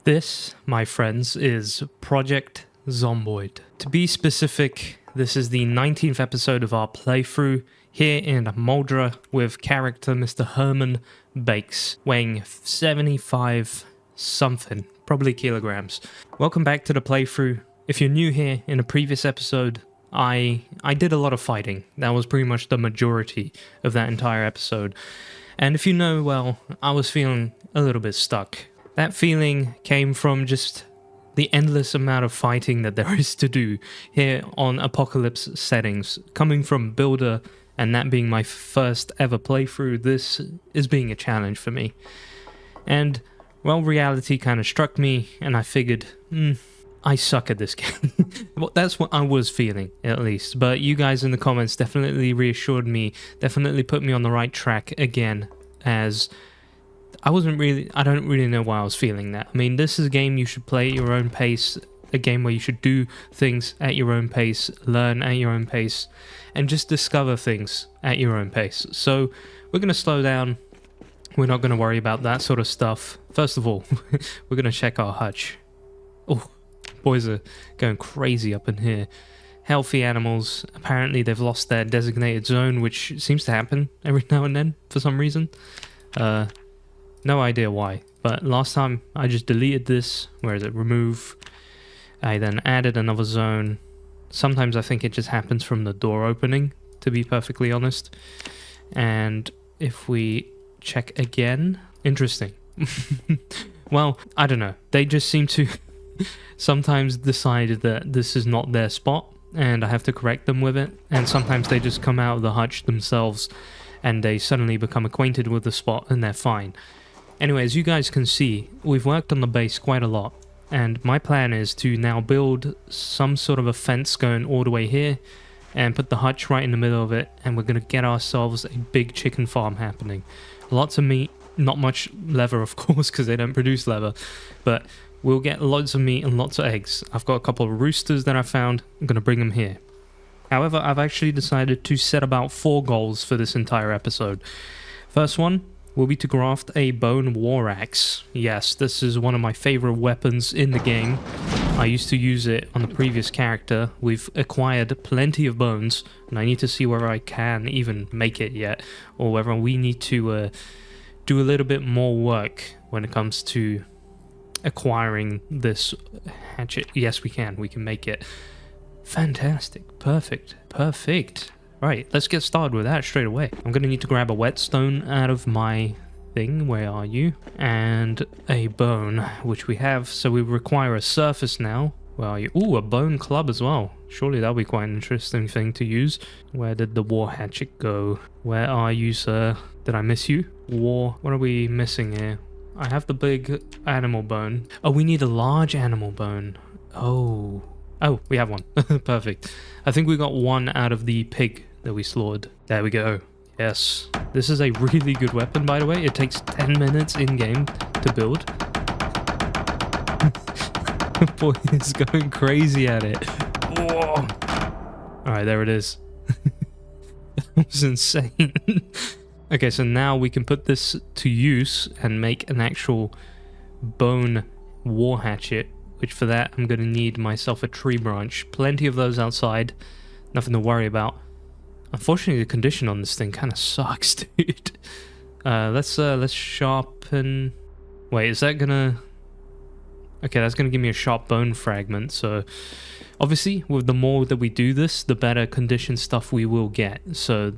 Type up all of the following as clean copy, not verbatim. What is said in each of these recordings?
This, my friends, is Project Zomboid. To be specific, this is the 19th episode of our playthrough here in Moldra with character Mr. Herman Bakes, weighing 75 something, probably kilograms. Welcome back to the playthrough. If you're new here, in a previous episode, I did a lot of fighting. That was pretty much the majority of that entire episode. And if you know, well, I was feeling a little bit stuck. That feeling came from just the endless amount of fighting that there is to do here on Apocalypse settings. Coming from Builder and that being my first ever playthrough, this is being a challenge for me. And, well, reality kind of struck me and I figured, I suck at this game. Well, that's what I was feeling, at least. But you guys in the comments definitely reassured me, definitely put me on the right track again, as I don't really know why I was feeling that. I mean, this is a game you should play at your own pace, a game where you should do things at your own pace, learn at your own pace, and just discover things at your own pace. So we're going to slow down. We're not going to worry about that sort of stuff. First of all, we're going to check our hutch. Oh, boys are going crazy up in here. Healthy animals. Apparently they've lost their designated zone, which seems to happen every now and then for some reason. No idea why, but last time I just deleted this. Where is it? Remove. I then added another zone. Sometimes I think it just happens from the door opening, to be perfectly honest. And if we check again, interesting. Well, I don't know. They just seem to sometimes decide that this is not their spot and I have to correct them with it. And sometimes they just come out of the hutch themselves and they suddenly become acquainted with the spot and they're fine. Anyway, as you guys can see, we've worked on the base quite a lot, and my plan is to now build some sort of a fence going all the way here and put the hutch right in the middle of it, and we're going to get ourselves a big chicken farm happening. Lots of meat, not much leather of course because they don't produce leather, but we'll get lots of meat and lots of eggs. I've got a couple of roosters that I found, I'm going to bring them here. However, I've actually decided to set about 4 goals for this entire episode. First one will be to craft a bone war axe. Yes, this is one of my favorite weapons in the game. I used to use it on the previous character. We've acquired plenty of bones, and I need to see whether I can even make it yet, or whether we need to do a little bit more work when it comes to acquiring this hatchet. Yes, we can make it. Fantastic. Perfect. Right, let's get started with that straight away. I'm going to need to grab a whetstone out of my thing. Where are you? And a bone, which we have. So we require a surface now. Where are you? Ooh, a bone club as well. Surely that'll be quite an interesting thing to use. Where did the war hatchet go? Where are you, sir? Did I miss you? War. What are we missing here? I have the big animal bone. Oh, we need a large animal bone. Oh, we have one. Perfect. I think we got one out of the pig that we slaughtered. There we go. Yes. This is a really good weapon, by the way. It takes 10 minutes in-game to build. Boy is going crazy at it. Whoa. Alright, there it is. That was insane. Okay, so now we can put this to use and make an actual bone war hatchet. Which for that, I'm going to need myself a tree branch. Plenty of those outside. Nothing to worry about. Unfortunately, the condition on this thing kind of sucks, dude. Let's sharpen... Wait, is that going to... Okay, that's going to give me a sharp bone fragment. So, obviously, with the more that we do this, the better condition stuff we will get. So,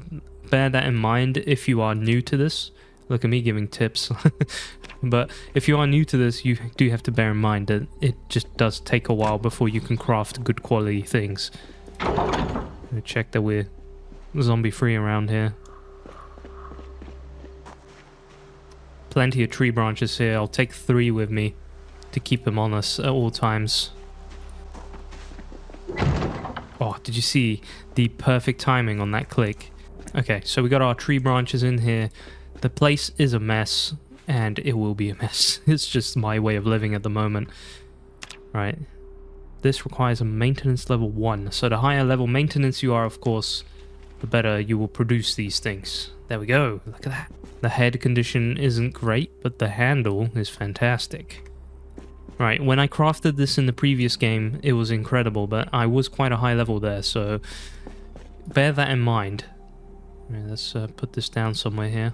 bear that in mind if you are new to this. Look at me giving tips. But if you are new to this, you do have to bear in mind that it just does take a while before you can craft good quality things. Check that we're zombie free around here. Plenty of tree branches here. I'll take 3 with me to keep them on us at all times. Oh, did you see the perfect timing on that click? Okay, so we got our tree branches in here. The place is a mess, and it will be a mess. It's just my way of living at the moment. Right. This requires a maintenance level 1. So the higher level maintenance you are, of course, the better you will produce these things. There we go. Look at that. The head condition isn't great, but the handle is fantastic. Right, when I crafted this in the previous game, it was incredible, but I was quite a high level there, so bear that in mind. Right, let's put this down somewhere here.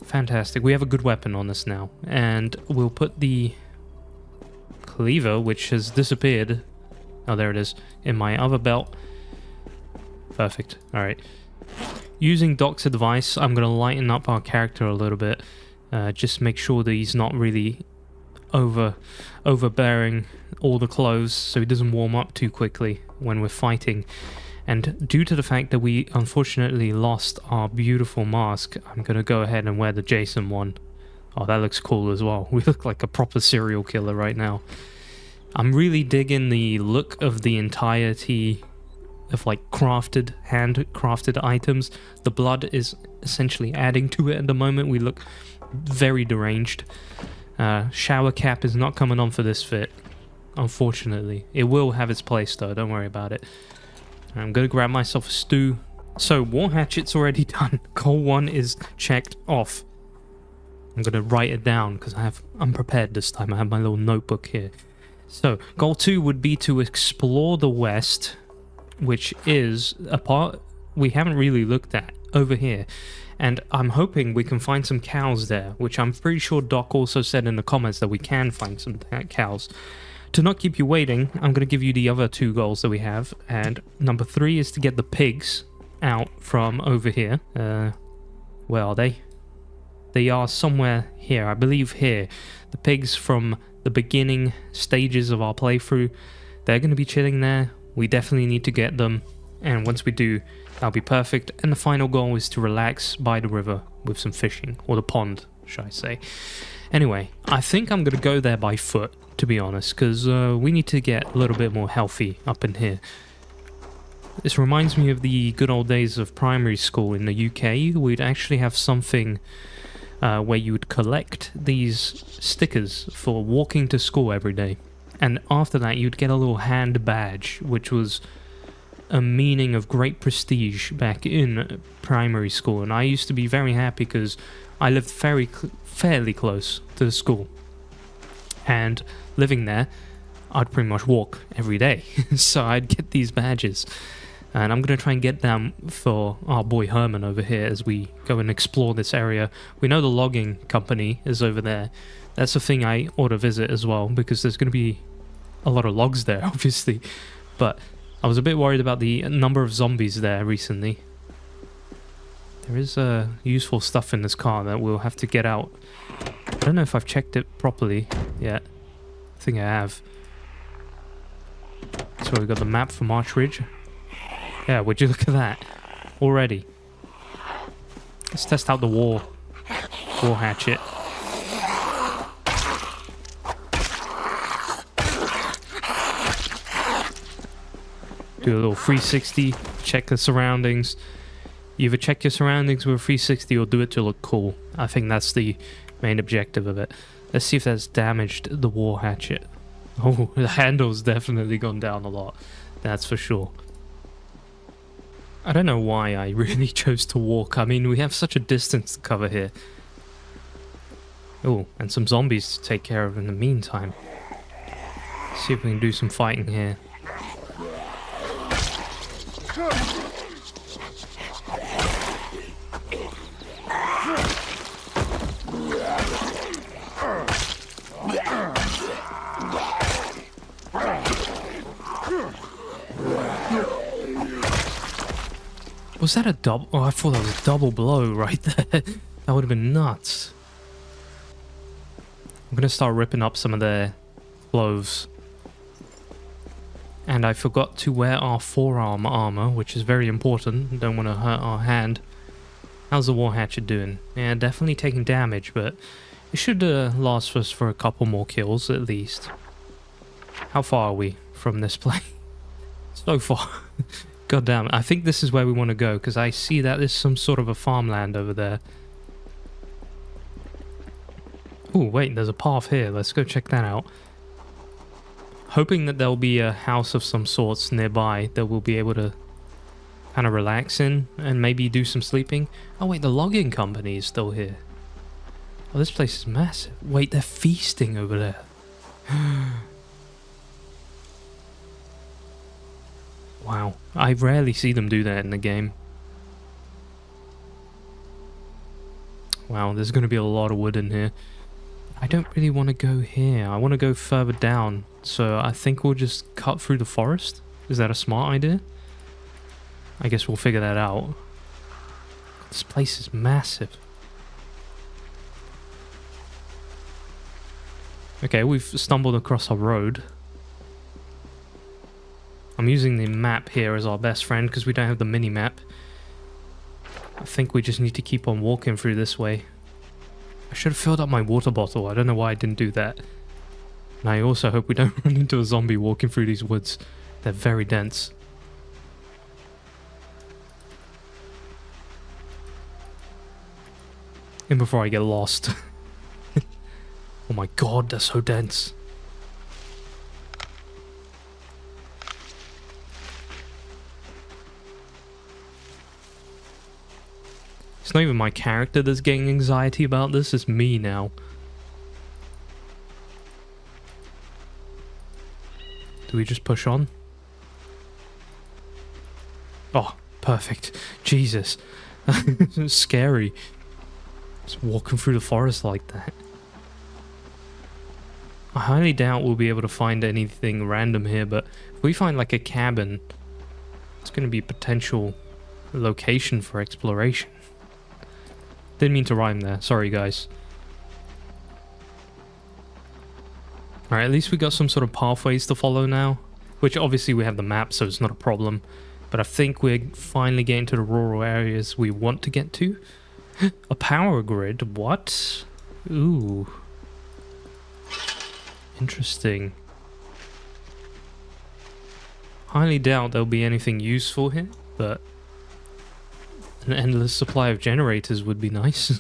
Fantastic. We have a good weapon on us now, and we'll put the cleaver, which has disappeared. Oh, there it is, in my other belt. Perfect. All right. Using Doc's advice, I'm going to lighten up our character a little bit. Just make sure that he's not really overbearing all the clothes, so he doesn't warm up too quickly when we're fighting. And due to the fact that we unfortunately lost our beautiful mask, I'm going to go ahead and wear the Jason one. Oh, that looks cool as well. We look like a proper serial killer right now. I'm really digging the look of the entirety of like handcrafted items. The blood is essentially adding to it at the moment. We look very deranged. Shower cap is not coming on for this fit, unfortunately. It will have its place though, don't worry about it. I'm gonna grab myself a stew. So war hatchet's already done. Goal 1 is checked off. I'm gonna write it down because I'm prepared this time. I have my little notebook here. So goal 2 would be to explore the west, which is a part we haven't really looked at over here. And I'm hoping we can find some cows there, which I'm pretty sure Doc also said in the comments that we can find some cows. To not keep you waiting, I'm going to give you the other 2 goals that we have. And number 3 is to get the pigs out from over here. Where are they? They are somewhere here, I believe here. The pigs from the beginning stages of our playthrough, they're going to be chilling there. We definitely need to get them. And once we do, that'll be perfect. And the final goal is to relax by the river with some fishing. Or the pond, should I say. Anyway, I think I'm going to go there by foot, to be honest, because we need to get a little bit more healthy up in here. This reminds me of the good old days of primary school in the UK. We'd actually have something where you would collect these stickers for walking to school every day. And after that, you'd get a little hand badge, which was a meaning of great prestige back in primary school. And I used to be very happy because I lived fairly close to the school. And living there, I'd pretty much walk every day. So I'd get these badges. And I'm going to try and get them for our boy Herman over here as we go and explore this area. We know the logging company is over there. That's the thing I ought to visit as well, because there's going to be a lot of logs there, obviously. But I was a bit worried about the number of zombies there recently. There is useful stuff in this car that we'll have to get out. I don't know if I've checked it properly yet. I think I have. So we've got the map for March Ridge. Yeah, would you look at that? Already. Let's test out the war hatchet. Do a little 360, check the surroundings. You either check your surroundings with a 360 or do it to look cool. I think that's the main objective of it. Let's see if that's damaged the war hatchet. Oh, the handle's definitely gone down a lot. That's for sure. I don't know why I really chose to walk. I mean, we have such a distance to cover here. Oh, and some zombies to take care of in the meantime. See if we can do some fighting here. Was that a double? Oh, I thought that was a double blow right there. That would have been nuts. I'm going to start ripping up some of their clothes. And I forgot to wear our forearm armor, which is very important. Don't want to hurt our hand. How's the war hatchet doing? Yeah, definitely taking damage, but it should last us for a couple more kills at least. How far are we from this place? So far. God damn it. I think this is where we want to go, because I see that there's some sort of a farmland over there. Oh, wait, there's a path here. Let's go check that out. Hoping that there'll be a house of some sorts nearby that we'll be able to kind of relax in and maybe do some sleeping. Oh, wait, the logging company is still here. Oh, this place is massive. Wait, they're feasting over there. Wow, I rarely see them do that in the game. Wow, there's going to be a lot of wood in here. I don't really want to go here. I want to go further down. So I think we'll just cut through the forest. Is that a smart idea? I guess we'll figure that out. This place is massive. Okay, we've stumbled across a road. I'm using the map here as our best friend because we don't have the mini-map. I think we just need to keep on walking through this way. I should have filled up my water bottle. I don't know why I didn't do that. And I also hope we don't run into a zombie walking through these woods. They're very dense. And before I get lost. Oh my god, they're so dense. It's not even my character that's getting anxiety about this, it's me now. Do we just push on? Oh, perfect. Jesus. It's scary. Just walking through the forest like that. I highly doubt we'll be able to find anything random here, but if we find like a cabin, it's going to be a potential location for exploration. Didn't mean to rhyme there. Sorry, guys. Alright, at least we got some sort of pathways to follow now. Which obviously we have the map, so it's not a problem. But I think we're finally getting to the rural areas we want to get to. A power grid? What? Ooh. Interesting. Highly doubt there'll be anything useful here, but an endless supply of generators would be nice.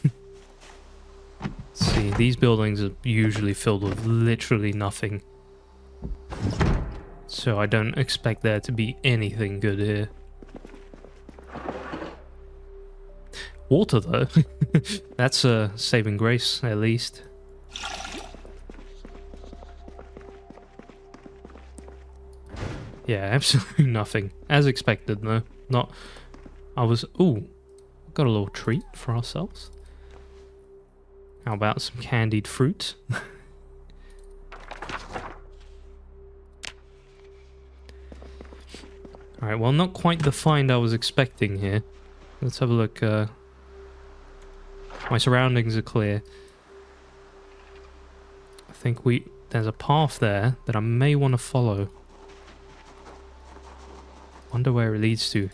Let's see, these buildings are usually filled with literally nothing. So I don't expect there to be anything good here. Water though. That's a saving grace, at least. Yeah, absolutely nothing. As expected though. Not... I was... Ooh. Got a little treat for ourselves. How about some candied fruit? Alright, well, not quite the find I was expecting here. Let's have a look. My surroundings are clear. I think there's a path there that I may want to follow. Wonder where it leads to.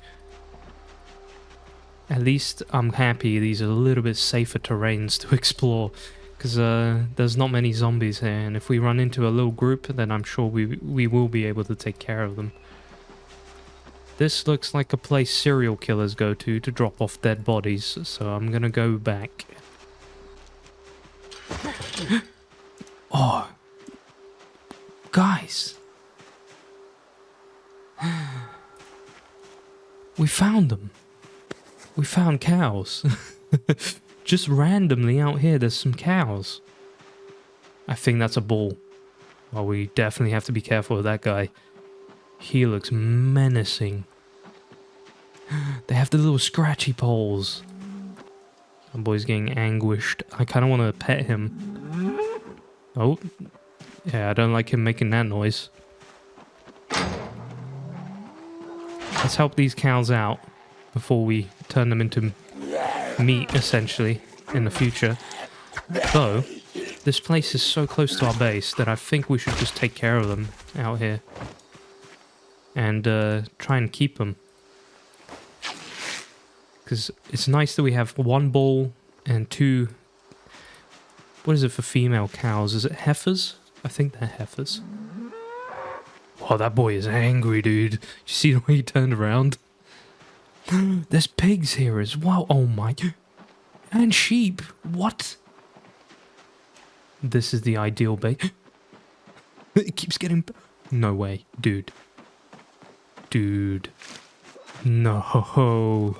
At least I'm happy these are a little bit safer terrains to explore, because there's not many zombies here, and if we run into a little group, then I'm sure we will be able to take care of them. This looks like a place serial killers go to drop off dead bodies, so I'm gonna go back. Oh, guys, we found them. We found cows. Just randomly out here, there's some cows. I think that's a bull. Well, we definitely have to be careful with that guy. He looks menacing. They have the little scratchy poles. My boy's getting anguished. I kind of want to pet him. Oh. Yeah, I don't like him making that noise. Let's help these cows out before we turn them into meat, essentially, in the future. Though, this place is so close to our base that I think we should just take care of them out here. And try and keep them. Because it's nice that we have one bull and two... What is it for female cows? Is it heifers? I think they're heifers. Oh, that boy is angry, dude. You see the way he turned around? There's pigs here as well. Oh my... And sheep. What? This is the ideal bait. It keeps getting... No way. Dude. Dude. No.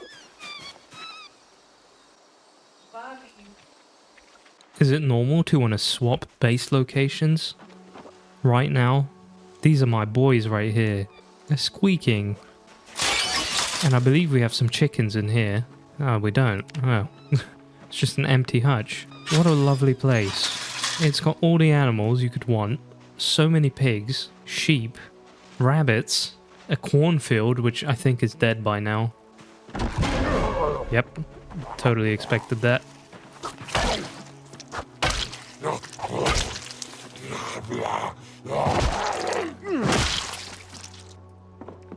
Is it normal to want to swap base locations right now? These are my boys right here. They're squeaking. And I believe we have some chickens in here. Oh, we don't. Oh. It's just an empty hutch. What a lovely place. It's got all the animals you could want. So many pigs, sheep, rabbits, a cornfield, which I think is dead by now. Yep, totally expected that.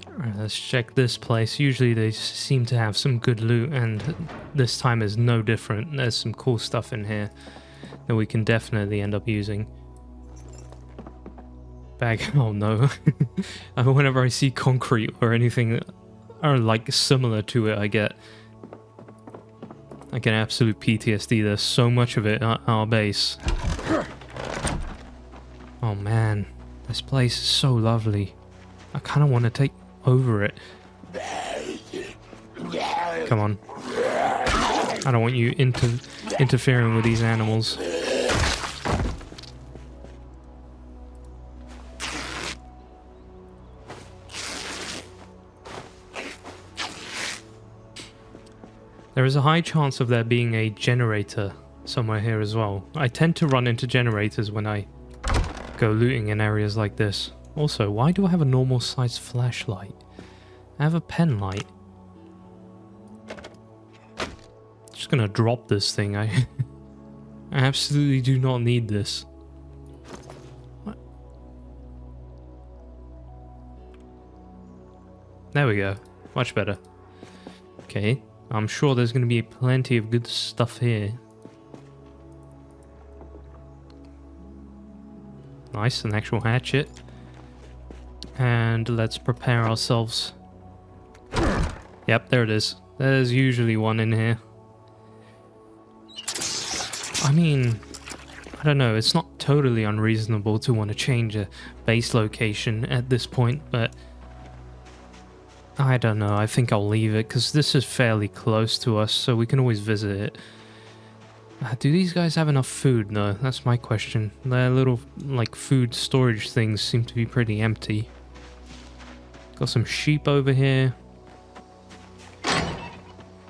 Alright, let's check this place. Usually they seem to have some good loot, and this time is no different. There's some cool stuff in here that we can definitely end up using. Bag. Oh no. Whenever I see concrete or anything like similar to it, I get absolute PTSD. There's so much of it at our base. Oh man, this place is so lovely. I kind of want to take over it. Come on. I don't want you interfering with these animals. There is a high chance of there being a generator somewhere here as well. I tend to run into generators when I go looting in areas like this. Also, why do I have a normal sized flashlight? I have a pen light. Just gonna drop this thing. I absolutely do not need this. What? There we go. Much better. Okay. I'm sure there's going to be plenty of good stuff here. Nice, an actual hatchet. And let's prepare ourselves. Yep, there it is. There's usually one in here. I mean, I don't know, it's not totally unreasonable to want to change a base location at this point, but I don't know, I think I'll leave it, because this is fairly close to us, so we can always visit it. Do these guys have enough food? No, that's my question. Their little, like, food storage things seem to be pretty empty. Got some sheep over here.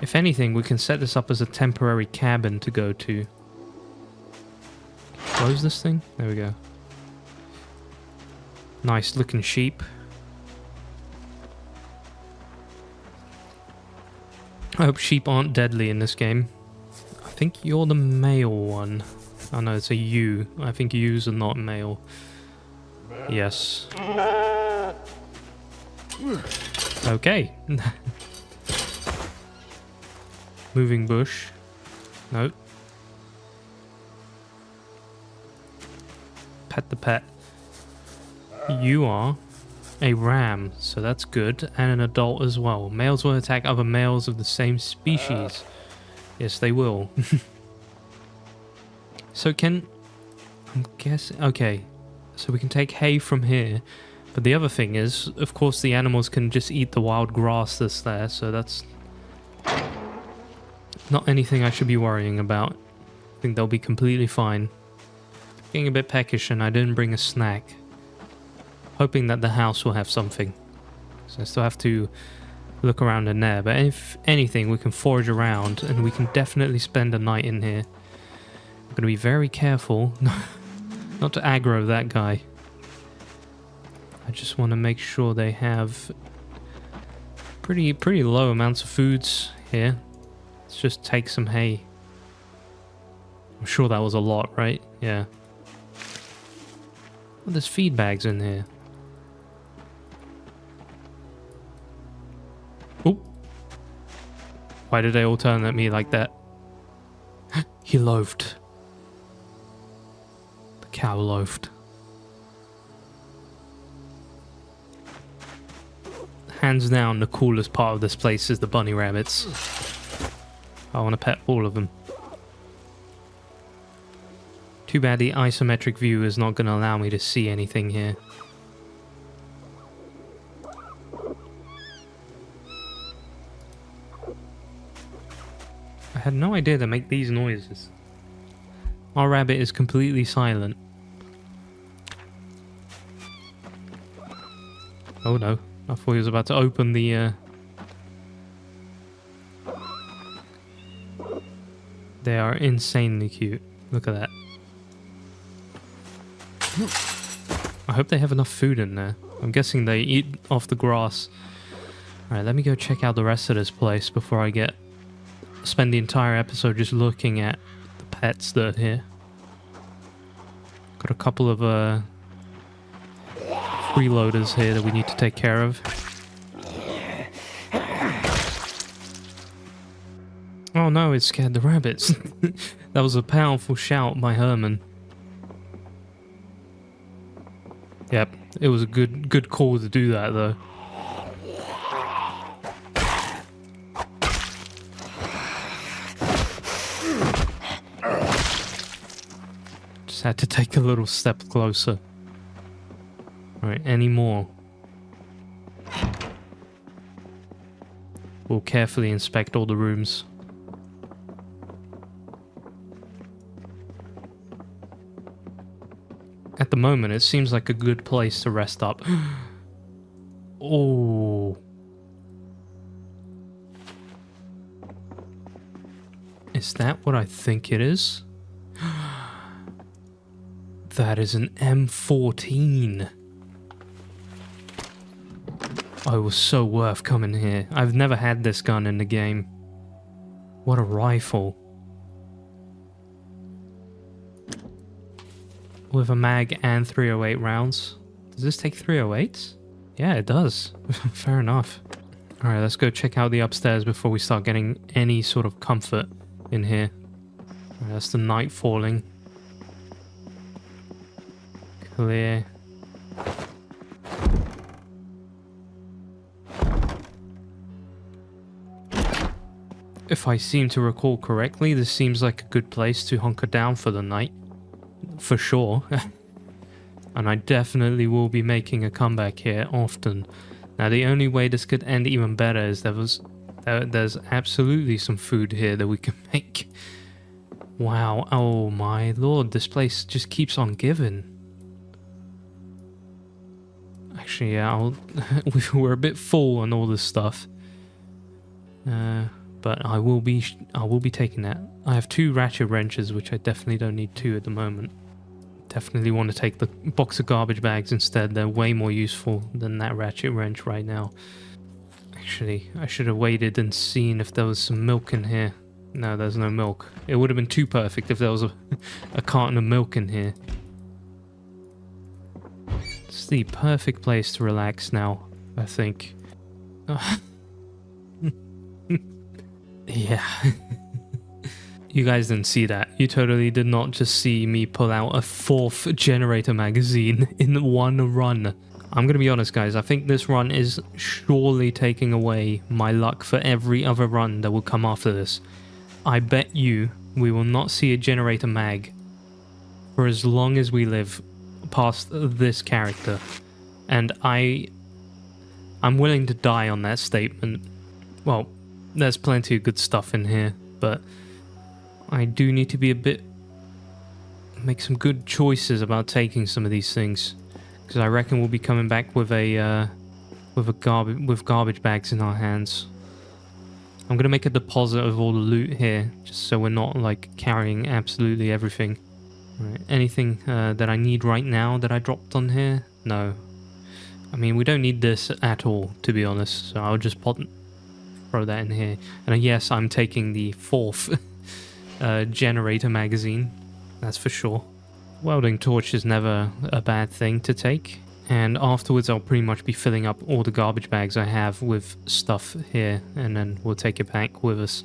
If anything, we can set this up as a temporary cabin to go to. Close this thing? There we go. Nice looking sheep. I hope sheep aren't deadly in this game. I think you're the male one. Oh no, it's a ewe. I think ewes are not male. Yes. Okay. Moving bush. Nope. Pet the pet. You are a ram, so that's good, and an adult as well. Males will attack other males of the same species. Yes, they will. So I'm guessing, okay, so we can take hay from here, but the other thing is, of course, the animals can just eat the wild grass that's there, so that's not anything I should be worrying about. I think they'll be completely fine. Getting a bit peckish, and I didn't bring a snack. Hoping that the house will have something. So I still have to look around in there. But if anything, we can forage around, and we can definitely spend a night in here. I'm going to be very careful not to aggro that guy. I just want to make sure they have pretty low amounts of foods here. Let's just take some hay. I'm sure that was a lot, right? Yeah. Well, there's feed bags in here. Oh. Why did they all turn at me like that? He loafed. The cow loafed. Hands down, the coolest part of this place is the bunny rabbits. I want to pet all of them. Too bad the isometric view is not going to allow me to see anything here. I had no idea to make these noises. Our rabbit is completely silent. Oh no, I thought he was about to open the... They are insanely cute. Look at that. I hope they have enough food in there. I'm guessing they eat off the grass. Alright, let me go check out the rest of this place before I spend the entire episode just looking at the pets that are here. Got a couple of freeloaders here that we need to take care of. Oh no, it scared the rabbits. That was a powerful shout by Herman. Yep, it was a good call to do that though. Just had to take a little step closer. Alright, any more? We'll carefully inspect all the rooms. At the moment, it seems like a good place to rest up. Oh. Is that what I think it is? That is an M14. Oh, it was so worth coming here. I've never had this gun in the game. What a rifle. With a mag and 308 rounds. Does this take 308s? Yeah, it does. Fair enough. Alright, let's go check out the upstairs before we start getting any sort of comfort in here. Alright, that's the night falling. Clear. If I seem to recall correctly, this seems like a good place to hunker down for the night. For sure. And I definitely will be making a comeback here often. Now the only way this could end even better is there's absolutely some food here that we can make. Wow, oh my lord, this place just keeps on giving. Actually, yeah, we're a bit full on all this stuff. But I will be taking that. I have 2 ratchet wrenches, which I definitely don't need 2 at the moment. Definitely want to take the box of garbage bags instead. They're way more useful than that ratchet wrench right now. Actually, I should have waited and seen if there was some milk in here. No, there's no milk. It would have been too perfect if there was a carton of milk in here. It's the perfect place to relax now, I think. Yeah. You guys didn't see that. You totally did not just see me pull out a 4th generator magazine in one run. I'm gonna be honest, guys. I think this run is surely taking away my luck for every other run that will come after this. I bet you we will not see a generator mag for as long as we live past this character. And I'm willing to die on that statement. Well, there's plenty of good stuff in here, but I do need to be make some good choices about taking some of these things, because I reckon we'll be coming back with garbage bags in our hands. I'm gonna make a deposit of all the loot here, just so we're not like carrying absolutely everything. Right. Anything that I need right now that I dropped on here? No. I mean, we don't need this at all, to be honest. So I'll just throw that in here. And yes, I'm taking the 4th generator magazine, that's for sure. Welding torch is never a bad thing to take. And afterwards I'll pretty much be filling up all the garbage bags I have with stuff here, and then we'll take it back with us.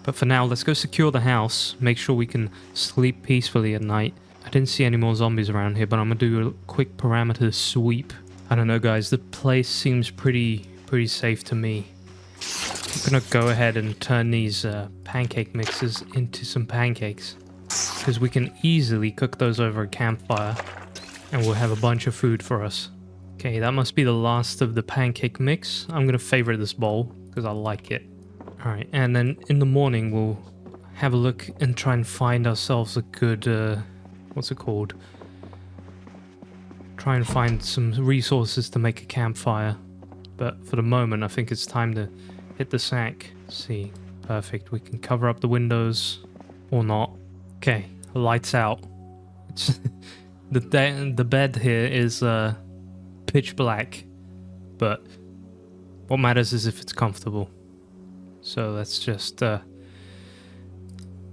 But for now, let's go secure the house, make sure we can sleep peacefully at night. I didn't see any more zombies around here, but I'm gonna do a quick parameter sweep. I don't know, guys, the place seems pretty safe to me. I'm gonna go ahead and turn these pancake mixes into some pancakes, because we can easily cook those over a campfire and we'll have a bunch of food for us. Okay, that must be the last of the pancake mix. I'm gonna favorite this bowl because I like it. Alright, and then in the morning we'll have a look and try and find ourselves a good, what's it called? Try and find some resources to make a campfire. But for the moment, I think it's time to hit the sack. See, perfect. We can cover up the windows or not. Okay, lights out. It's the bed here is pitch black, but what matters is if it's comfortable. So let's just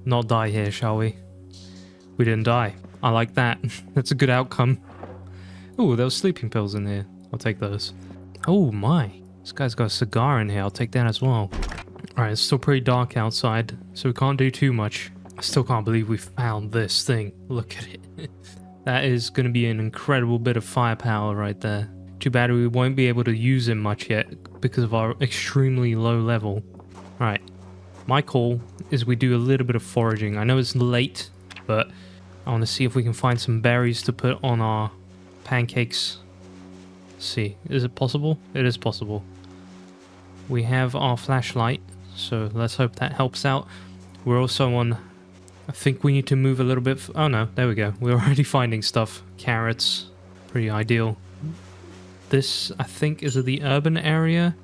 not die here, shall we? We didn't die. I like that. That's a good outcome. Ooh, there was sleeping pills in here. I'll take those. Oh my, this guy's got a cigar in here. I'll take that as well. Alright, it's still pretty dark outside, so we can't do too much. I still can't believe we found this thing. Look at it. That is going to be an incredible bit of firepower right there. Too bad we won't be able to use it much yet because of our extremely low level. Alright, my call is we do a little bit of foraging. I know it's late, but I want to see if we can find some berries to put on our pancakes. See, is it possible? It is possible. We have our flashlight, so let's hope that helps out. We're also on, I think we need to move a little bit. Oh no, there we go. We're already finding stuff. Carrots, pretty ideal. This, I think, is the urban area,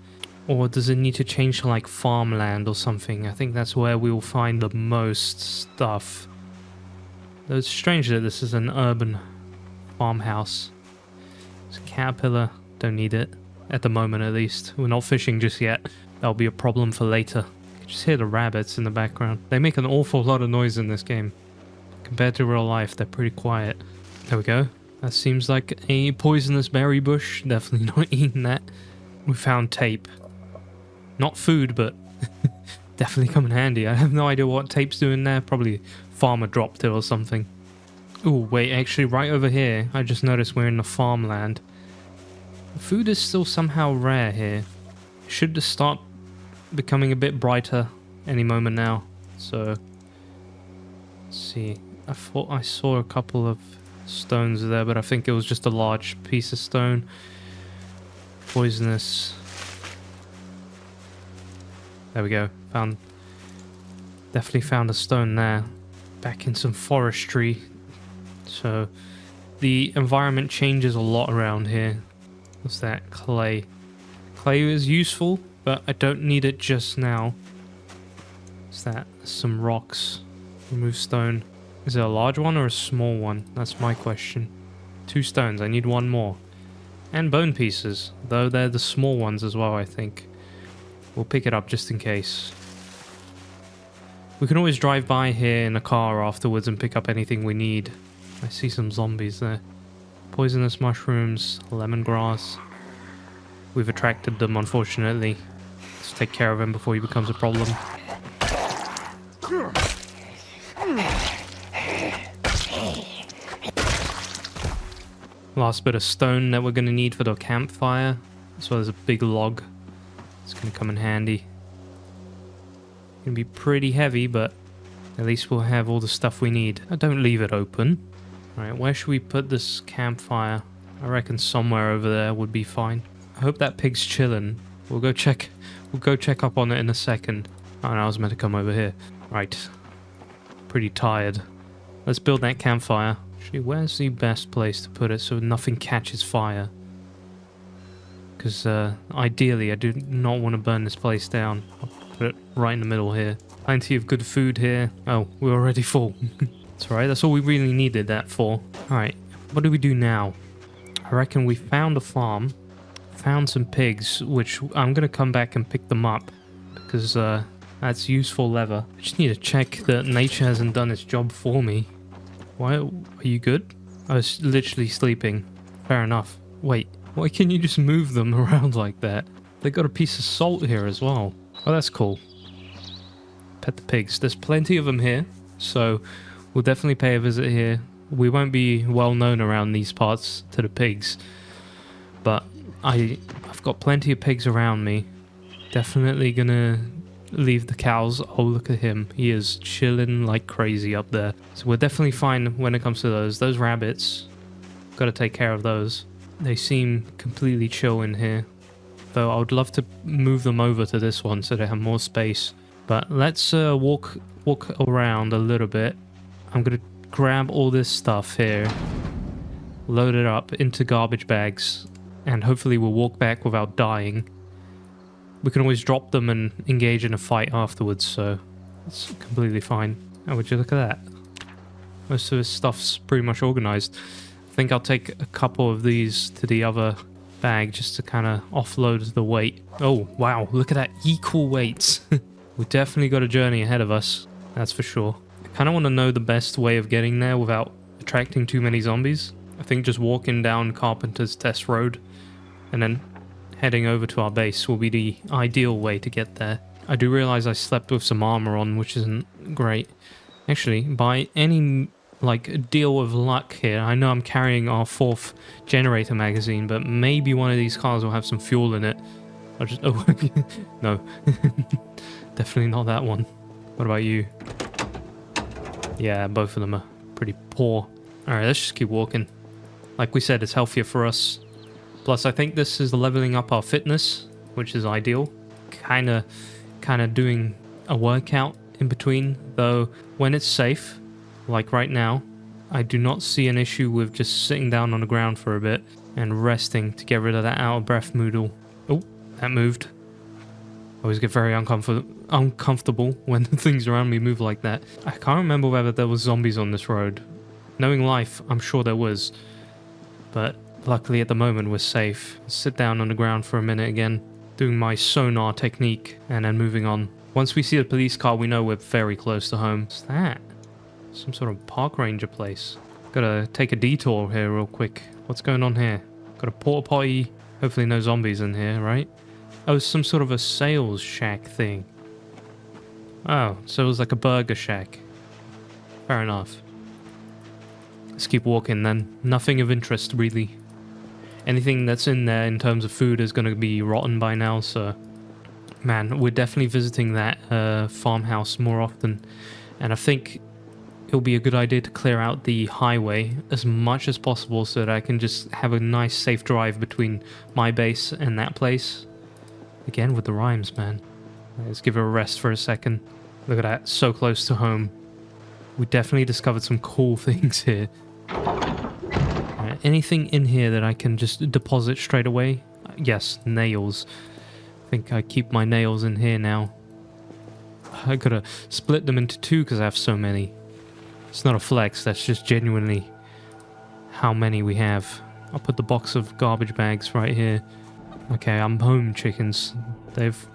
or does it need to change to like farmland or something? I think that's where we will find the most stuff. Though it's strange that this is an urban farmhouse. It's a caterpillar, don't need it. At the moment at least. We're not fishing just yet. That'll be a problem for later. You can just hear the rabbits in the background. They make an awful lot of noise in this game. Compared to real life, they're pretty quiet. There we go. That seems like a poisonous berry bush. Definitely not eating that. We found tape. Not food, but definitely come in handy. I have no idea what tape's doing there. Probably farmer dropped it or something. Oh, wait, actually right over here, I just noticed we're in the farmland. The food is still somehow rare here. It should start becoming a bit brighter any moment now. So, let's see. I thought I saw a couple of stones there, but I think it was just a large piece of stone. Poisonous. There we go. Definitely found a stone there. Back in some forestry. So the environment changes a lot around here. What's that? Clay. Clay is useful, but I don't need it just now. What's that? Some rocks. Remove stone. Is it a large one or a small one? That's my question. 2 stones. I need 1 more. And bone pieces, though they're the small ones as well, I think. We'll pick it up just in case. We can always drive by here in a car afterwards and pick up anything we need. I see some zombies there. Poisonous mushrooms, lemongrass. We've attracted them, unfortunately. Let's take care of him before he becomes a problem. Last bit of stone that we're going to need for the campfire. As well as a big log. It's going to come in handy. Going to be pretty heavy, but at least we'll have all the stuff we need. Don't leave it open. Alright, where should we put this campfire? I reckon somewhere over there would be fine. I hope that pig's chilling. We'll go check up on it in a second. Oh, no, I was meant to come over here. Right. Pretty tired. Let's build that campfire. Actually, where's the best place to put it so nothing catches fire? Because ideally I do not want to burn this place down. I'll put it right in the middle here. Plenty of good food here. Oh, we're already full. It's alright, that's all we really needed that for. Alright, what do we do now? I reckon we found a farm. Found some pigs, which I'm going to come back and pick them up. Because that's useful leather. I just need to check that nature hasn't done its job for me. Why? Are you good? I was literally sleeping. Fair enough. Wait, why can you just move them around like that? They got a piece of salt here as well. Oh, that's cool. Pet the pigs. There's plenty of them here, so we'll definitely pay a visit here. We won't be well known around these parts to the pigs, but I've got plenty of pigs around me. Definitely gonna leave the cows. Oh, look at him. He is chilling like crazy up there. So we're definitely fine when it comes to those. Those rabbits, gotta take care of those. They seem completely chill in here. Though I would love to move them over to this one so they have more space. But let's walk around a little bit. I'm gonna grab all this stuff here, load it up into garbage bags, and hopefully we'll walk back without dying. We can always drop them and engage in a fight afterwards, so it's completely fine. Oh, would you look at that? Most of this stuff's pretty much organized. I think I'll take a couple of these to the other bag just to kind of offload the weight. Oh, wow, look at that, equal weights. We definitely got a journey ahead of us, that's for sure. I kind of want to know the best way of getting there without attracting too many zombies. I think just walking down Carpenter's Test Road and then heading over to our base will be the ideal way to get there. I do realize I slept with some armor on, which isn't great. Actually, by any deal of luck here, I know I'm carrying our 4th generator magazine, but maybe one of these cars will have some fuel in it. I'll just... Oh, no. Definitely not that one. What about you? Yeah, both of them are pretty poor. Alright, let's just keep walking. Like we said, it's healthier for us. Plus, I think this is leveling up our fitness, which is ideal. Kind of doing a workout in between, though when it's safe, like right now, I do not see an issue with just sitting down on the ground for a bit and resting to get rid of that out of breath moodle. Oh, that moved. I always get very uncomfortable when the things around me move like that. I can't remember whether there was zombies on this road. Knowing life, I'm sure there was. But luckily at the moment we're safe. Sit down on the ground for a minute again, doing my sonar technique, and then moving on. Once we see the police car, we know we're very close to home. What's that? Some sort of park ranger place. Gotta take a detour here real quick. What's going on here? Got a porta potty. Hopefully no zombies in here, right? Oh, it's some sort of a sales shack thing. Oh, so it was like a burger shack. Fair enough. Let's keep walking then. Nothing of interest, really. Anything that's in there in terms of food is going to be rotten by now, so... Man, we're definitely visiting that farmhouse more often. And I think it'll be a good idea to clear out the highway as much as possible so that I can just have a nice safe drive between my base and that place. Again with the rhymes, man. Let's give it a rest for a second. Look at that, so close to home. We definitely discovered some cool things here. Anything in here that I can just deposit straight away? Yes, nails. I think I keep my nails in here now. I gotta split them into 2 because I have so many. It's not a flex, that's just genuinely how many we have. I'll put the box of garbage bags right here. Okay, I'm home, chickens. They've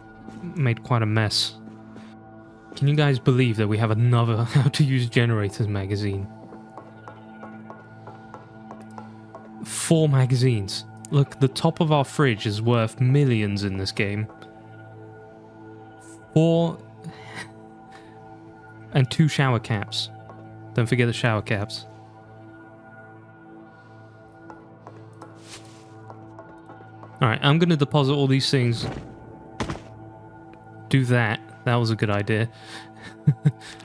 made quite a mess. Can you guys believe that we have another How to Use Generators magazine? 4 magazines. Look, the top of our fridge is worth millions in this game. 4 and 2 shower caps. Don't forget the shower caps. Alright, I'm going to deposit all these things. Do that. That was a good idea.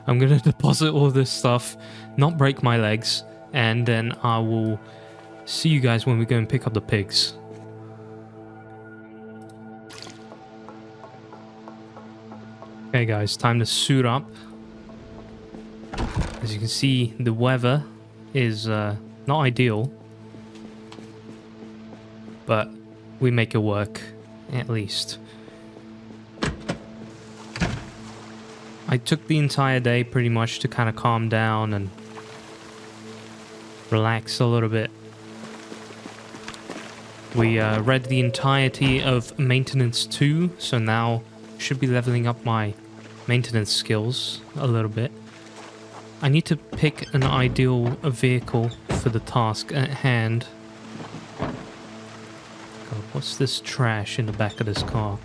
I'm going to deposit all this stuff, not break my legs, and then I will see you guys when we go and pick up the pigs. Okay guys, time to suit up. As you can see, the weather is not ideal, but we make it work, at least. I took the entire day pretty much to kind of calm down and relax a little bit. We read the entirety of Maintenance 2, so now should be leveling up my maintenance skills a little bit. I need to pick an ideal vehicle for the task at hand. God, what's this trash in the back of this car?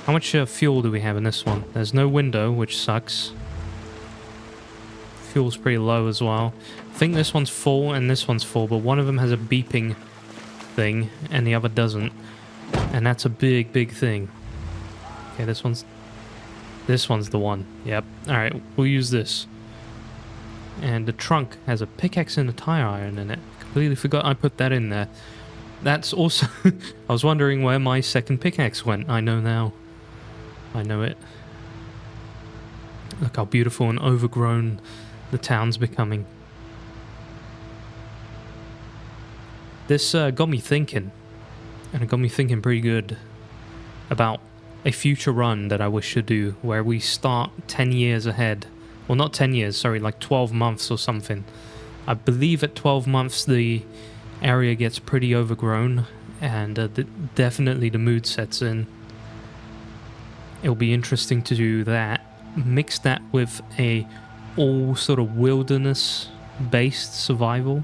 How much fuel do we have in this one? There's no window, which sucks. Fuel's pretty low as well. I think this one's full and this one's full, but one of them has a beeping thing and the other doesn't. And that's a big, big thing. Okay, this one's the one. Yep. Alright, we'll use this. And the trunk has a pickaxe and a tire iron in it. Completely forgot I put that in there. That's also... I was wondering where my second pickaxe went. I know now. I know it. Look how beautiful and overgrown the town's becoming. This got me thinking, and it got me thinking pretty good about a future run that I wish to do where we start 10 years ahead. Well, not 10 years, sorry, like 12 months or something. I believe at 12 months the area gets pretty overgrown, and definitely the mood sets in. It'll be interesting to do that. Mix that with a all sort of wilderness based survival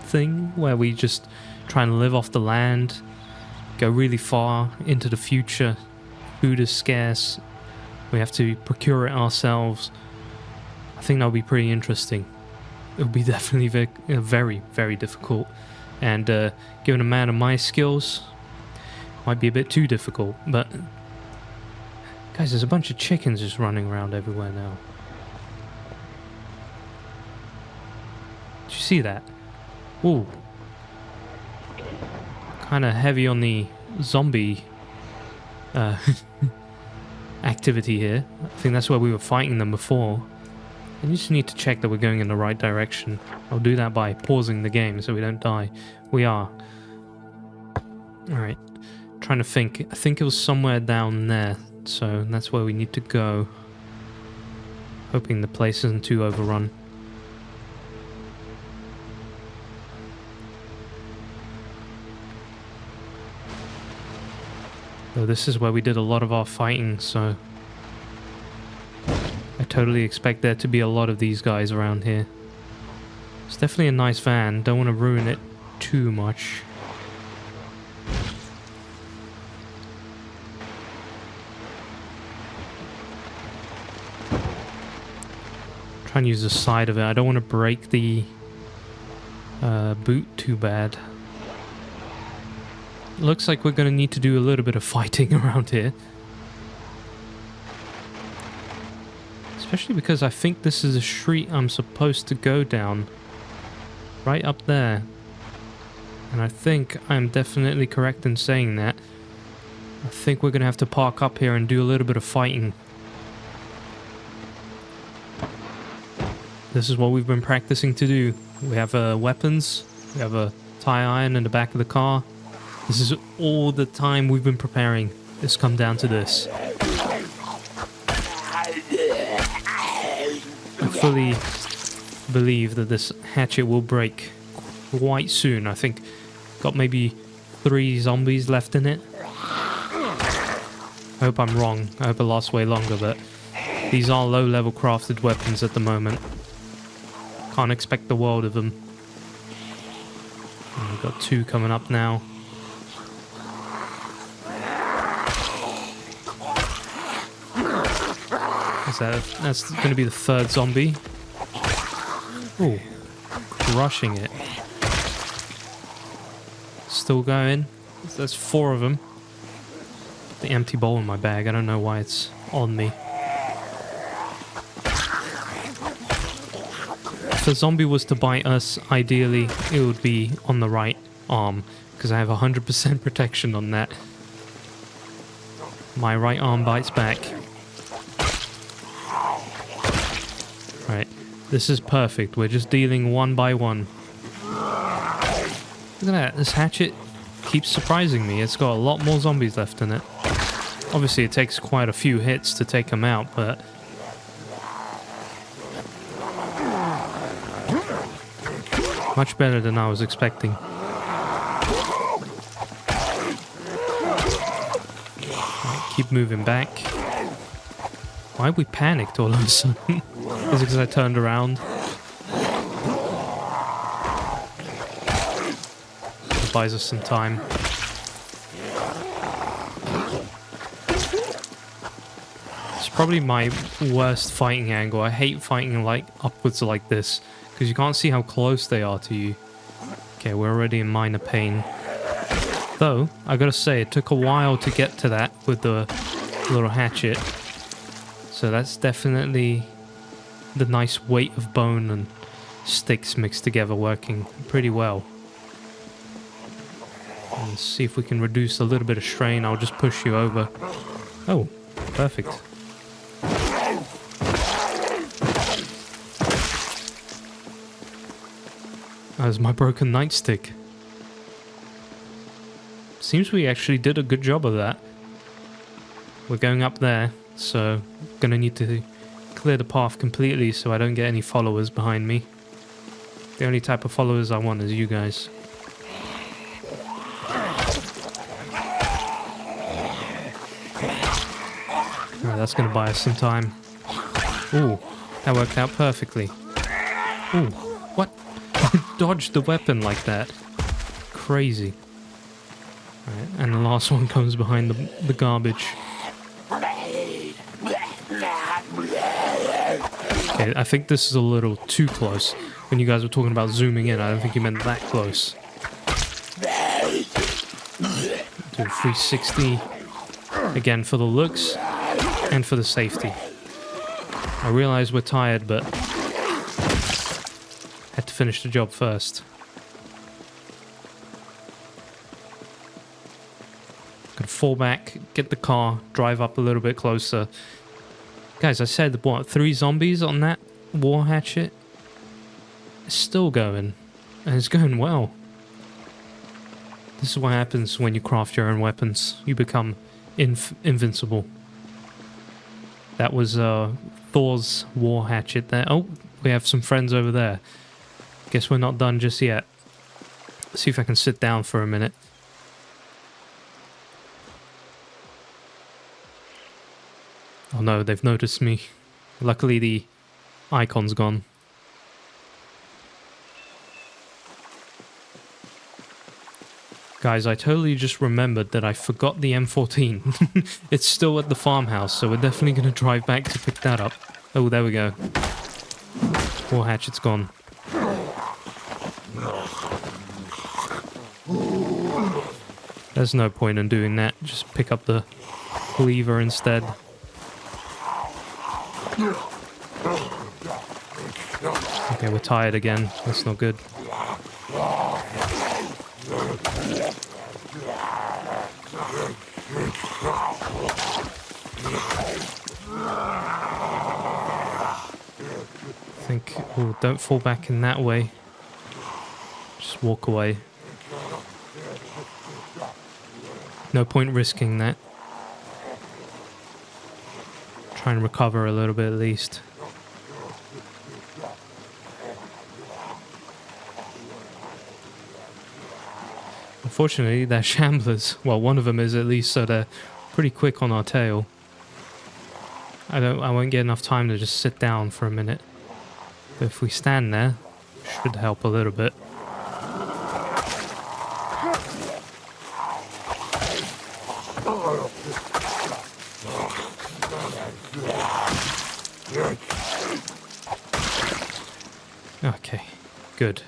thing where we just try and live off the land, go really far into the future. Food is scarce, we have to procure it ourselves. I think that'll be pretty interesting. It'll be definitely very, very difficult, and given a man of my skills, might be a bit too difficult. But guys, there's a bunch of chickens just running around everywhere now. Did you see that? Ooh. Kind of heavy on the zombie activity here. I think that's where we were fighting them before. I just need to check that we're going in the right direction. I'll do that by pausing the game so we don't die. We are. Alright. Trying to think. I think it was somewhere down there. So that's where we need to go. Hoping the place isn't too overrun. Though this is where we did a lot of our fighting, so I totally expect there to be a lot of these guys around here. It's definitely a nice van. Don't want to ruin it too much. Try and use the side of it. I don't want to break the boot too bad. Looks like we're going to need to do a little bit of fighting around here. Especially because I think this is a street I'm supposed to go down. Right up there. And I think I'm definitely correct in saying that. I think we're going to have to park up here and do a little bit of fighting. This is what we've been practicing to do. We have weapons. We have a tie iron in the back of the car. This is all the time we've been preparing. It's come down to this. I fully believe that this hatchet will break quite soon. I think got maybe 3 zombies left in it. I hope I'm wrong. I hope it lasts way longer, but these are low-level crafted weapons at the moment. Can't expect the world of them. And we've got 2 coming up now. That's going to be the 3rd zombie. Ooh, crushing it. Still going. There's 4 of them. The empty bowl in my bag. I don't know why it's on me. If a zombie was to bite us, ideally it would be on the right arm, because I have 100% protection on that. My right arm bites back. Right, this is perfect. We're just dealing one by one. Look at that, this hatchet keeps surprising me. It's got a lot more zombies left in it. Obviously it takes quite a few hits to take them out, but much better than I was expecting. Right, keep moving back. Why have we panicked all of a sudden? Is it because I turned around? It buys us some time. It's probably my worst fighting angle. I hate fighting like upwards like this, because you can't see how close they are to you. Okay, we're already in minor pain. Though, I gotta say, it took a while to get to that with the little hatchet. So that's definitely the nice weight of bone and sticks mixed together working pretty well. Let's see if we can reduce a little bit of strain. I'll just push you over. Oh, perfect. As my broken nightstick. Seems we actually did a good job of that. We're going up there, so gonna need to clear the path completely so I don't get any followers behind me. The only type of followers I want is you guys. Alright, that's gonna buy us some time. Ooh, that worked out perfectly. Ooh, what? Dodged the weapon like that. Crazy. Alright, and the last one comes behind the garbage. Okay, I think this is a little too close. When you guys were talking about zooming in, I don't think you meant that close. Do 360. Again, for the looks and for the safety. I realize we're tired, but had to finish the job first. Gonna fall back, get the car, drive up a little bit closer. Guys, I said, what, 3 zombies on that war hatchet? It's still going, and it's going well. This is what happens when you craft your own weapons. You become invincible. That was Thor's war hatchet there. Oh, we have some friends over there. Guess we're not done just yet. Let's see if I can sit down for a minute. Oh no, they've noticed me. Luckily the icon's gone. Guys, I totally just remembered that I forgot the M14. It's still at the farmhouse, so we're definitely going to drive back to pick that up. Oh, there we go. War hatchet's gone. There's no point in doing that. Just pick up the lever instead. Okay, we're tired again. That's not good. I think, oh, don't fall back in that way. Just walk away. No point risking that. Try and recover a little bit at least. Unfortunately, they're shamblers. Well, one of them is at least, so they're pretty quick on our tail. I won't get enough time to just sit down for a minute. But if we stand there, should help a little bit. Okay, good.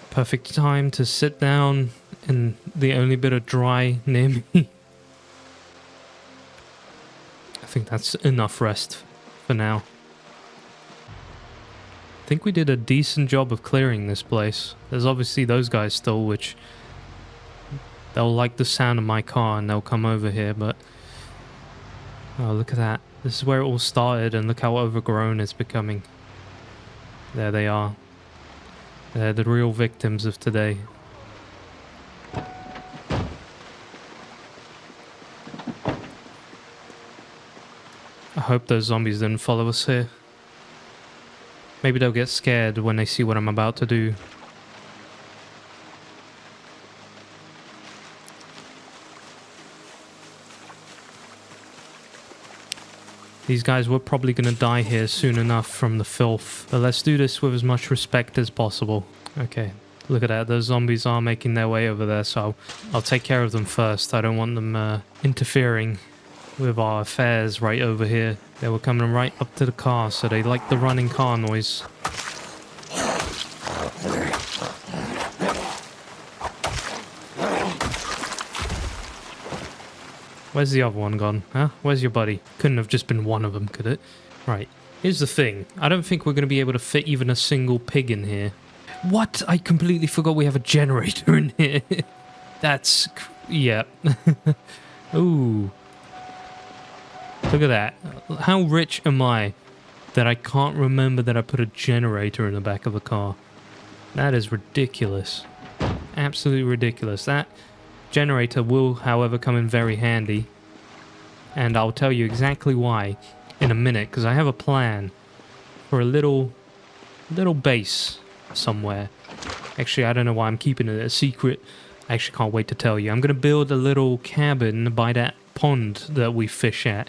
Perfect time to sit down in the only bit of dry near me. I think that's enough rest for now. I think we did a decent job of clearing this place. There's obviously those guys still, which they'll like the sound of my car and they'll come over here, but oh, look at that. This is where it all started, and look how overgrown it's becoming. There they are. They're the real victims of today. I hope those zombies didn't follow us here. Maybe they'll get scared when they see what I'm about to do. These guys were probably going to die here soon enough from the filth. But let's do this with as much respect as possible. Okay, look at that. Those zombies are making their way over there, so I'll take care of them first. I don't want them interfering with our affairs right over here. They were coming right up to the car, so they like the running car noise. Where's the other one gone? Huh? Where's your buddy? Couldn't have just been one of them, could it? Right. Here's the thing. I don't think we're going to be able to fit even a single pig in here. What? I completely forgot we have a generator in here. That's... yeah. Ooh. Look at that. How rich am I? that I can't remember that I put a generator in the back of a car. That is ridiculous. Absolutely ridiculous. That generator will, however, come in very handy. And I'll tell you exactly why in a minute, because I have a plan for a little base somewhere. Actually, I don't know why I'm keeping it a secret. I actually can't wait to tell you. I'm going to build a little cabin by that pond that we fish at.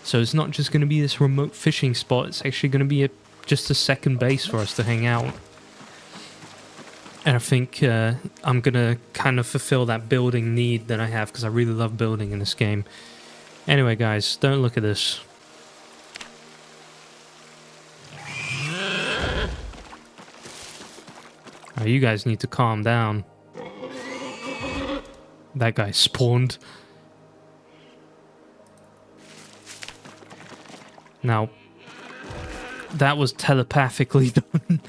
So it's not just going to be this remote fishing spot. It's actually going to be just a second base for us to hang out. And I think I'm going to kind of fulfill that building need that I have, because I really love building in this game. Anyway, guys, don't look at this. Oh, you guys need to calm down. That guy spawned. Now, that was telepathically done.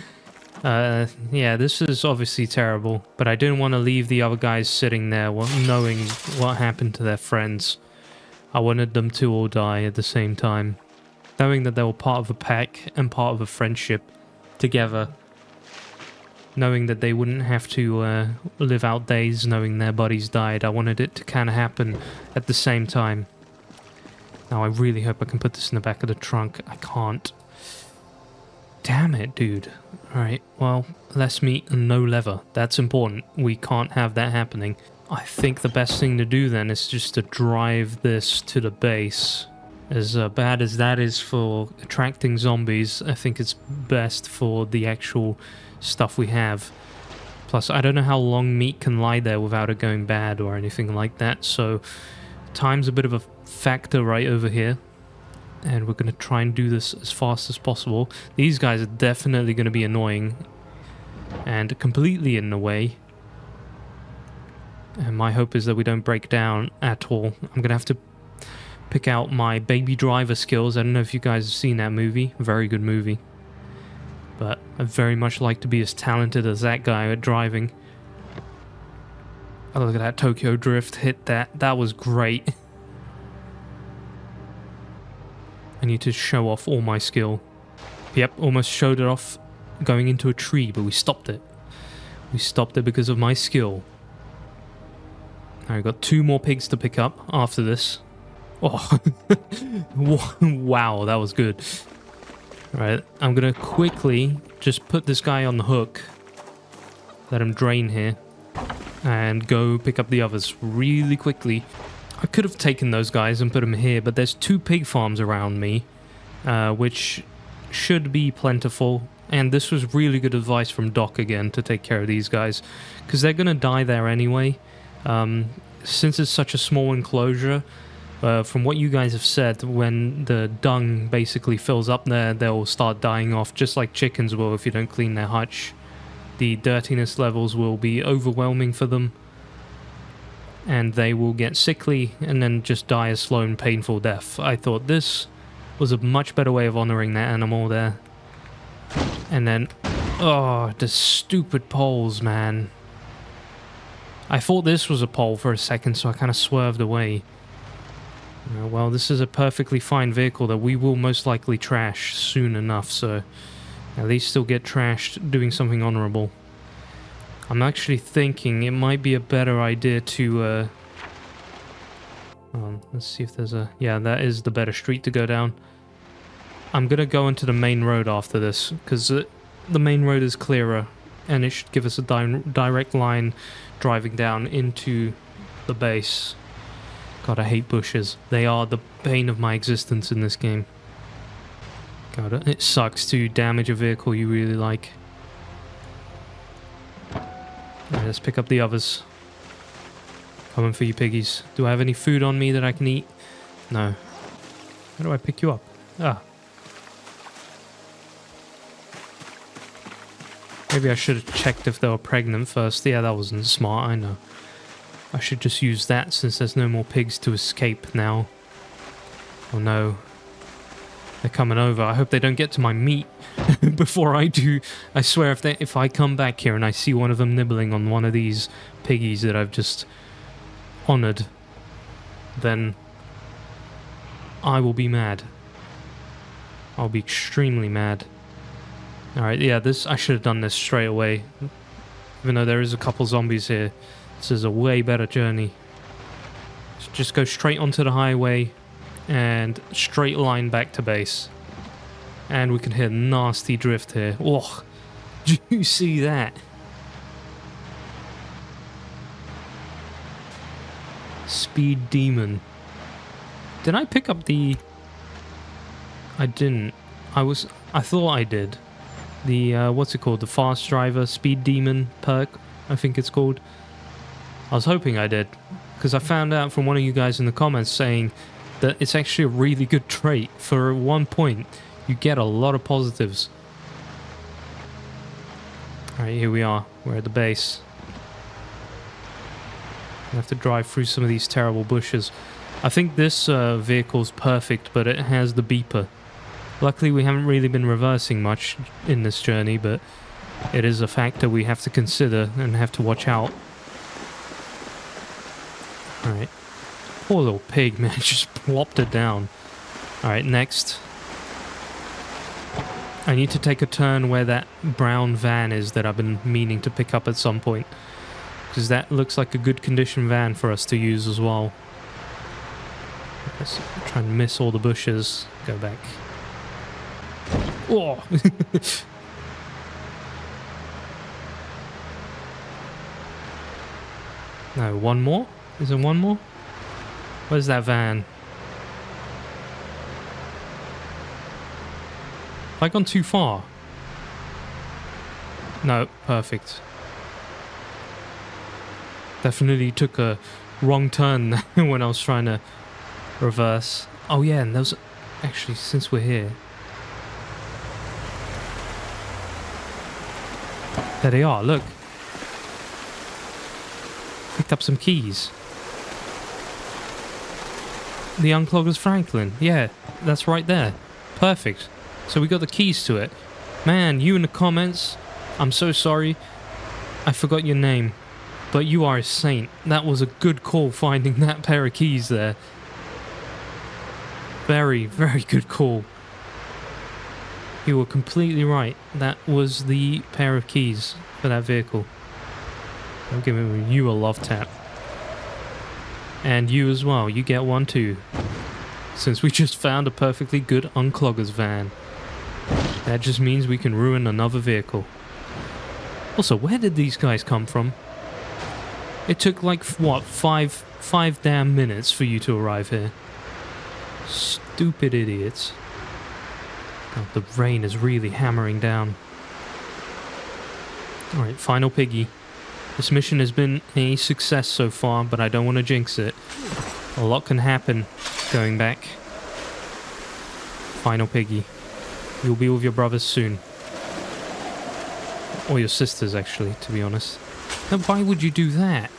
Yeah, this is obviously terrible, but I didn't want to leave the other guys sitting there knowing what happened to their friends. I wanted them to all die at the same time, knowing that they were part of a pack and part of a friendship together, knowing that they wouldn't have to live out days knowing their buddies died. I wanted it to kind of happen at the same time. Now, I really hope I can put this in the back of the trunk. I can't. Damn it, dude. Alright, well, less meat and no leather. That's important. We can't have that happening. I think the best thing to do then is just to drive this to the base. As bad as that is for attracting zombies, I think it's best for the actual stuff we have. Plus, I don't know how long meat can lie there without it going bad or anything like that, so time's a bit of a factor right over here. And we're going to try and do this as fast as possible. These guys are definitely going to be annoying and completely in the way. And my hope is that we don't break down at all. I'm going to have to pick out my Baby Driver skills. I don't know if you guys have seen that movie. Very good movie. But I'd very much like to be as talented as that guy at driving. Oh, look at that Tokyo Drift. Hit that. That was great. I need to show off all my skill. Yep, almost showed it off going into a tree, but we stopped it. We stopped it because of my skill. Now we've got 2 more pigs to pick up after this. Oh, wow, that was good. Alright, I'm going to quickly just put this guy on the hook. Let him drain here. And go pick up the others really quickly. I could have taken those guys and put them here, but there's 2 pig farms around me, which should be plentiful. And this was really good advice from Doc again to take care of these guys, because they're going to die there anyway. Since it's such a small enclosure, from what you guys have said, when the dung basically fills up there, they'll start dying off, just like chickens will if you don't clean their hutch. The dirtiness levels will be overwhelming for them. And they will get sickly and then just die a slow and painful death. I thought this was a much better way of honoring that animal there. And then, oh, the stupid poles, man. I thought this was a pole for a second, so I kind of swerved away. Well, this is a perfectly fine vehicle that we will most likely trash soon enough, so at least still get trashed doing something honorable. I'm actually thinking it might be a better idea to, let's see if there's a... Yeah, that is the better street to go down. I'm gonna go into the main road after this, because the main road is clearer, and it should give us a direct line driving down into the base. God, I hate bushes. They are the bane of my existence in this game. God, it sucks to damage a vehicle you really like. Alright, let's pick up the others. Coming for you, piggies. Do I have any food on me that I can eat? No. How do I pick you up? Ah. Maybe I should have checked if they were pregnant first. Yeah, that wasn't smart, I know. I should just use that since there's no more pigs to escape now. Oh no. They're coming over. I hope they don't get to my meat before I do. I swear if I come back here and I see one of them nibbling on one of these piggies that I've just honored, then I will be mad. I'll be extremely mad. Alright, yeah, this I should have done this straight away. Even though there is a couple zombies here, this is a way better journey. So just go straight onto the highway and straight line back to base. And we can hit a nasty drift here. Oh, do you see that? Speed Demon. Did I pick up the... I didn't. I thought I did. The, what's it called? The Fast Driver Speed Demon perk, I think it's called. I was hoping I did, because I found out from one of you guys in the comments saying that it's actually a really good trait. For 1 point, you get a lot of positives. Alright, here we are. We're at the base. I have to drive through some of these terrible bushes. I think this vehicle's perfect, but it has the beeper. Luckily, we haven't really been reversing much in this journey, but it is a factor we have to consider and have to watch out. Alright. Poor little pig, man, just plopped it down. Alright, next. I need to take a turn where that brown van is that I've been meaning to pick up at some point. Because that looks like a good condition van for us to use as well. Let's try and miss all the bushes. Go back. Oh! No, one more? Is there one more? Where's that van? Have I gone too far? No, perfect. Definitely took a wrong turn when I was trying to reverse. Oh yeah, and those... Actually, since we're here... There they are, look. Picked up some keys. The Uncloggers Franklin. Yeah, that's right there. Perfect. So we got the keys to it. Man, you in the comments, I'm so sorry. I forgot your name. But you are a saint. That was a good call finding that pair of keys there. Very, very good call. You were completely right. That was the pair of keys for that vehicle. I'm giving you a love tap. And you as well. You get one too. Since we just found a perfectly good Uncloggers van. That just means we can ruin another vehicle. Also, where did these guys come from? It took like, what, five damn minutes for you to arrive here. Stupid idiots. Oh, the rain is really hammering down. Alright, final piggy. This mission has been a success so far, but I don't want to jinx it. A lot can happen going back. Final piggy. You'll be with your brothers soon. Or your sisters, actually, to be honest. Now, why would you do that?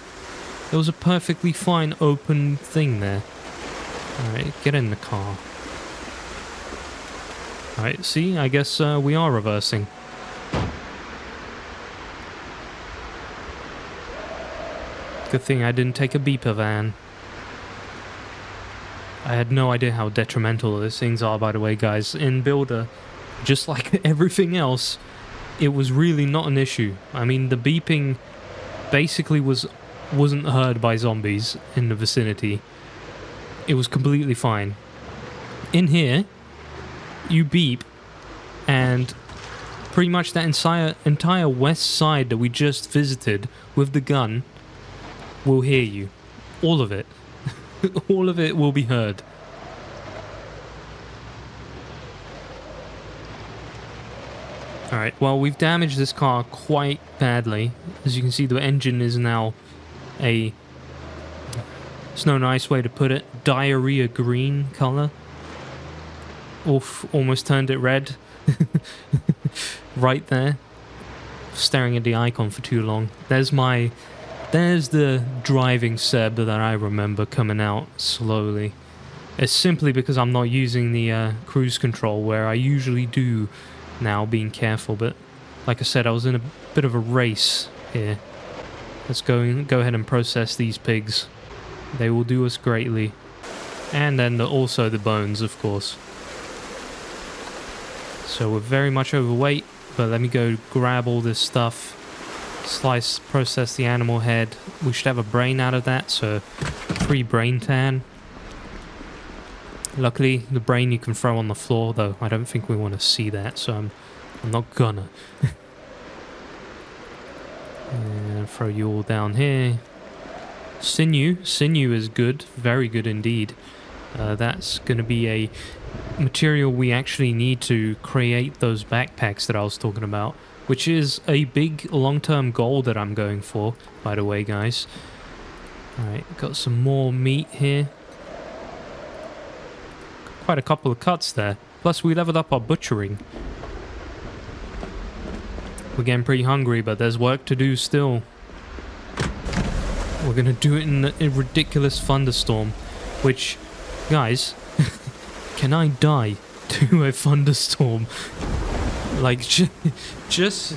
There was a perfectly fine open thing there. Alright, get in the car. Alright, see, I guess we are reversing. Good thing I didn't take a beeper van. I had no idea how detrimental these things are, by the way, guys. In Builder, just like everything else, it was really not an issue. I mean, the beeping basically wasn't heard by zombies in the vicinity. It was completely fine. In here, you beep, and pretty much that entire west side that we just visited with the gun will hear you. All of it. All of it will be heard. Alright, well, we've damaged this car quite badly. As you can see, the engine is now a... There's no nice way to put it. Diarrhea green color. Oof, almost turned it red. Right there. Staring at the icon for too long. There's the driving Seb that I remember coming out slowly. It's simply because I'm not using the cruise control where I usually do now, being careful. But like I said, I was in a bit of a race here. Let's go ahead and process these pigs. They will do us greatly. And then also the bones, of course. So we're very much overweight, but let me go grab all this stuff. Slice, process the animal head. We should have a brain out of that, so free brain tan. Luckily, the brain you can throw on the floor, though I don't think we want to see that, so I'm not gonna. And throw you all down here. Sinew is good, very good indeed. That's going to be a material we actually need to create those backpacks that I was talking about, which is a big long-term goal that I'm going for, by the way, guys. Alright, got some more meat here. Quite a couple of cuts there. Plus, we leveled up our butchering. We're getting pretty hungry, but there's work to do still. We're going to do it in a ridiculous thunderstorm, which, guys, can I die to a thunderstorm? Like, just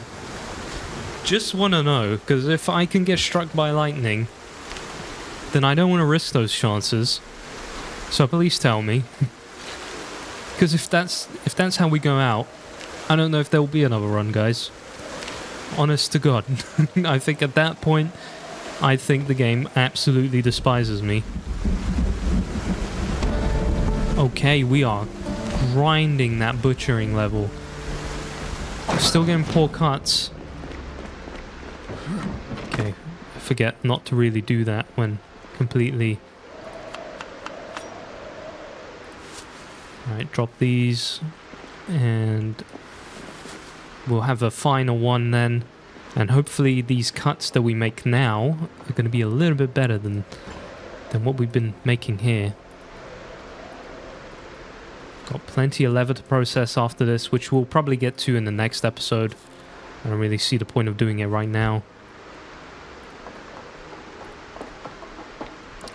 want to know, because if I can get struck by lightning, then I don't want to risk those chances. So please tell me. Because if that's how we go out, I don't know if there will be another run, guys. Honest to God. I think at that point, I think the game absolutely despises me. Okay, we are grinding that butchering level. Still getting poor cuts. Okay, I forget not to really do that when completely... Alright, drop these. And we'll have a final one then. And hopefully these cuts that we make now are going to be a little bit better than what we've been making here. Got plenty of leather to process after this, which we'll probably get to in the next episode. I don't really see the point of doing it right now.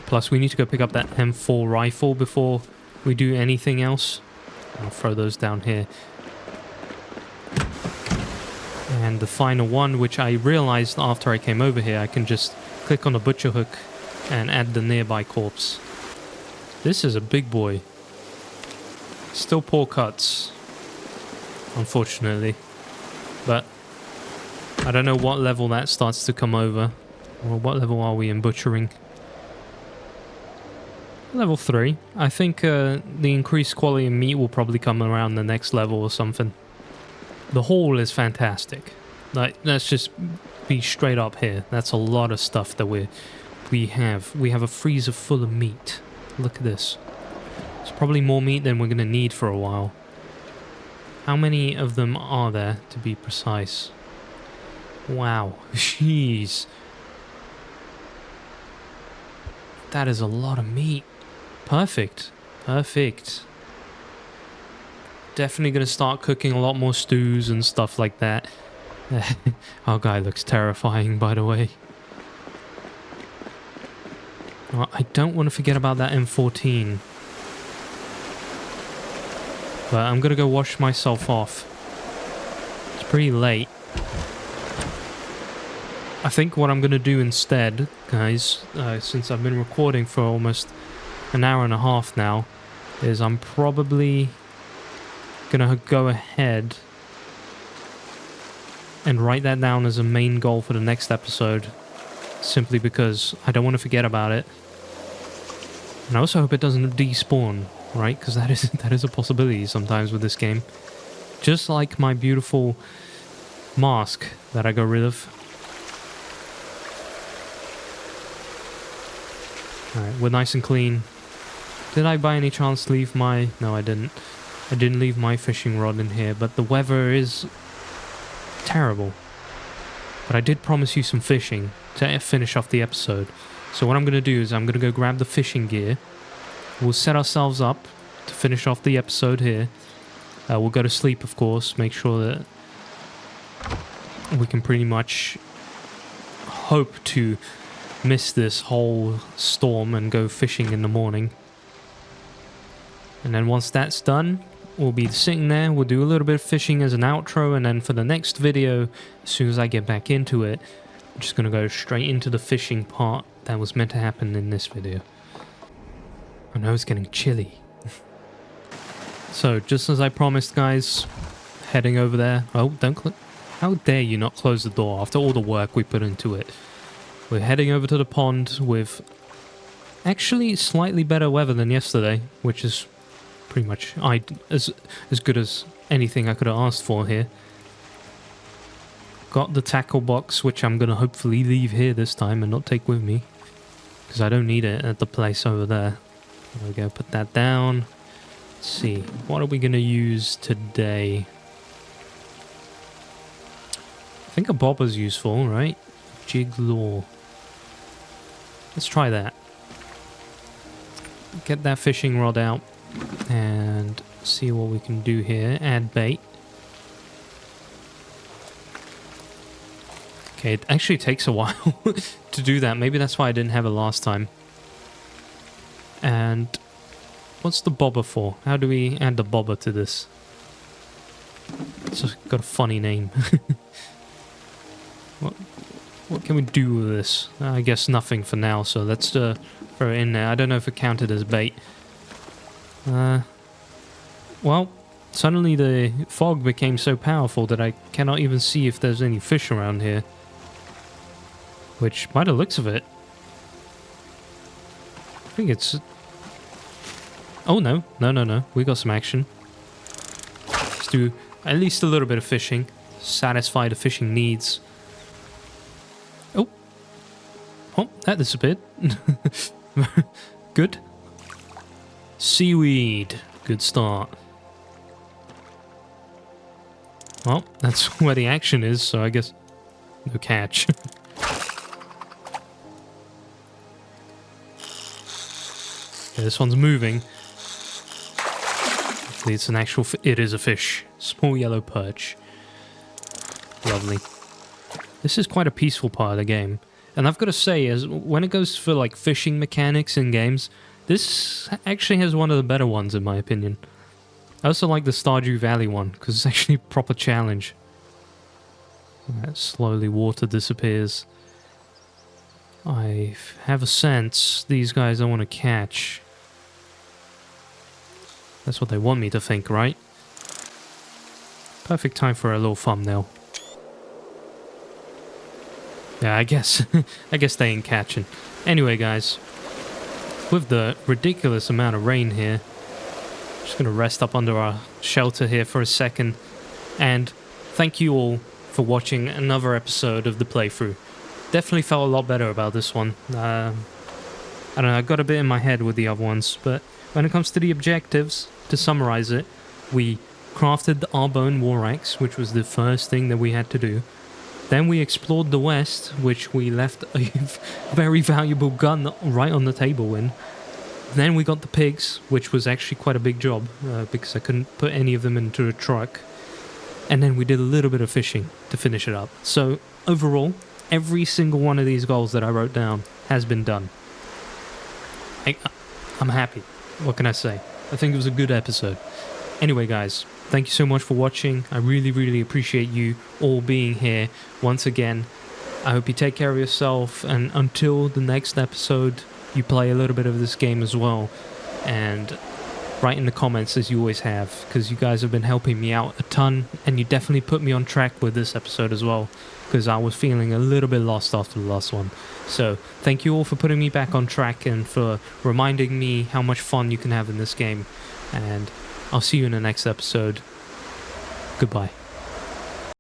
Plus, we need to go pick up that M4 rifle before we do anything else. I'll throw those down here. And the final one, which I realized after I came over here, I can just click on the butcher hook and add the nearby corpse. This is a big boy. Still poor cuts, unfortunately. But I don't know what level that starts to come over. Well, what level are we in butchering? Level 3. I think the increased quality of meat will probably come around the next level or something. The haul is fantastic. Like, let's just be straight up here. That's a lot of stuff that we have. We have a freezer full of meat. Look at this. It's probably more meat than we're going to need for a while. How many of them are there, to be precise? Wow. Jeez. That is a lot of meat. Perfect. Perfect. Definitely going to start cooking a lot more stews and stuff like that. Our guy looks terrifying, by the way. Well, I don't want to forget about that M14. But I'm going to go wash myself off. It's pretty late. I think what I'm going to do instead, guys, since I've been recording for almost an hour and a half now, is I'm probably gonna go ahead and write that down as a main goal for the next episode, simply because I don't want to forget about it. And I also hope it doesn't despawn, right? Because that is a possibility sometimes with this game. Just like my beautiful mask that I got rid of. Alright, we're nice and clean. Did I by any chance leave my... No, I didn't. I didn't leave my fishing rod in here, but the weather is terrible. But I did promise you some fishing to finish off the episode. So what I'm going to do is I'm going to go grab the fishing gear. We'll set ourselves up to finish off the episode here. We'll go to sleep, of course. Make sure that we can pretty much hope to miss this whole storm and go fishing in the morning. And then once that's done, we'll be sitting there, we'll do a little bit of fishing as an outro, and then for the next video, as soon as I get back into it, I'm just going to go straight into the fishing part that was meant to happen in this video. I know it's getting chilly. So, just as I promised, guys, heading over there. Oh, don't how dare you not close the door after all the work we put into it. We're heading over to the pond with actually slightly better weather than yesterday, which is pretty much as good as anything I could have asked for here. Got the tackle box, which I'm going to hopefully leave here this time and not take with me, because I don't need it at the place over there. There we go, put that down. Let's see, what are we going to use today? I think a bobber's useful, right? Jig lure. Let's try that. Get that fishing rod out and see what we can do here. Add bait. Okay, it actually takes a while to do that. Maybe that's why I didn't have it last time. And what's the bobber for? How do we add the bobber to this? It's just got a funny name. What can we do with this? I guess nothing for now, so let's throw it in there. I don't know if it counted as bait. Well, suddenly the fog became so powerful that I cannot even see if there's any fish around here. Which, by the looks of it, I think it's... Oh, no. No. We got some action. Let's do at least a little bit of fishing. Satisfy the fishing needs. Oh, that disappeared. Good. Seaweed. Good start. Well, that's where the action is, so I guess no catch. Yeah, this one's moving. Hopefully it's an actual... It is a fish. Small yellow perch. Lovely. This is quite a peaceful part of the game. And I've got to say, as when it goes for like fishing mechanics in games, this actually has one of the better ones in my opinion. I also like the Stardew Valley one, because it's actually a proper challenge. Right, slowly water disappears. I have a sense these guys I want to catch. That's what they want me to think, right? Perfect time for a little thumbnail. Yeah, I guess they ain't catching. Anyway, guys, with the ridiculous amount of rain here, just gonna rest up under our shelter here for a second, and thank you all for watching another episode of the playthrough. Definitely felt a lot better about this one. I don't know, I got a bit in my head with the other ones, but when it comes to the objectives, to summarize it, we crafted the Arbone War Axe, which was the first thing that we had to do. Then we explored the west, which we left a very valuable gun right on the table in. Then we got the pigs, which was actually quite a big job, because I couldn't put any of them into a truck. And then we did a little bit of fishing to finish it up. So overall, every single one of these goals that I wrote down has been done. I'm happy. What can I say? I think it was a good episode. Anyway, guys, thank you so much for watching. I really appreciate you all being here once again. I hope you take care of yourself, and until the next episode, you play a little bit of this game as well. And write in the comments as you always have, because you guys have been helping me out a ton, and you definitely put me on track with this episode as well, because I was feeling a little bit lost after the last one. So thank you all for putting me back on track and for reminding me how much fun you can have in this game. And I'll see you in the next episode. Goodbye.